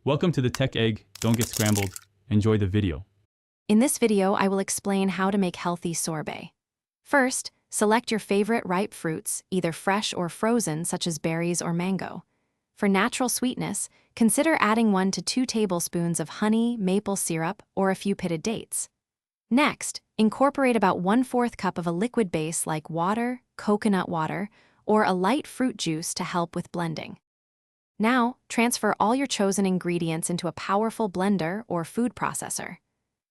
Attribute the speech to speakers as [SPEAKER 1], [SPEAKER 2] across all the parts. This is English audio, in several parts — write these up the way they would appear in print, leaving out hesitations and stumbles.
[SPEAKER 1] Welcome to the Tech Egg. Don't get scrambled. Enjoy the video.
[SPEAKER 2] In this video, I will explain how to make healthy sorbet. First, select your favorite ripe fruits, either fresh or frozen, such as berries or mango. For natural sweetness, consider adding 1 to 2 tablespoons of honey, maple syrup, or a few pitted dates. Next, incorporate about 1/4 cup of a liquid base like water, coconut water, or a light fruit juice to help with blending. Now, transfer all your chosen ingredients into a powerful blender or food processor.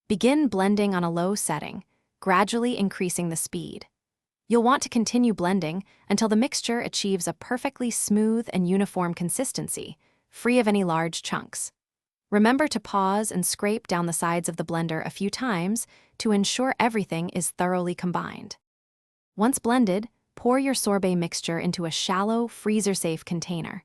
[SPEAKER 2] Begin blending on a low setting, gradually increasing the speed. You'll want to continue blending until the mixture achieves a perfectly smooth and uniform consistency, free of any large chunks. Remember to pause and scrape down the sides of the blender a few times to ensure everything is thoroughly combined. Once blended, pour your sorbet mixture into a shallow, freezer-safe container.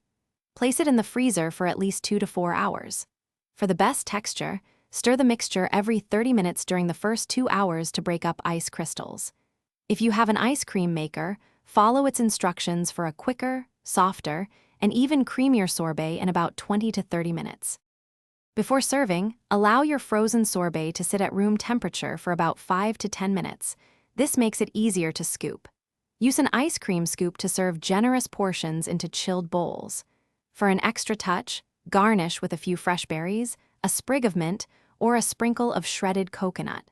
[SPEAKER 2] Place it in the freezer for at least 2 to 4 hours. For the best texture, stir the mixture every 30 minutes during the first 2 hours to break up ice crystals. If you have an ice cream maker, follow its instructions for a quicker, softer, and even creamier sorbet in about 20 to 30 minutes. Before serving, allow your frozen sorbet to sit at room temperature for about 5 to 10 minutes. This makes it easier to scoop. Use an ice cream scoop to serve generous portions into chilled bowls. For an extra touch, garnish with a few fresh berries, a sprig of mint, or a sprinkle of shredded coconut.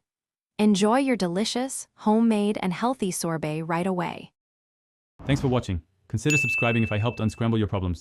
[SPEAKER 2] Enjoy your delicious, homemade, and healthy sorbet right away.
[SPEAKER 1] Thanks for watching. Consider subscribing if I helped unscramble your problems.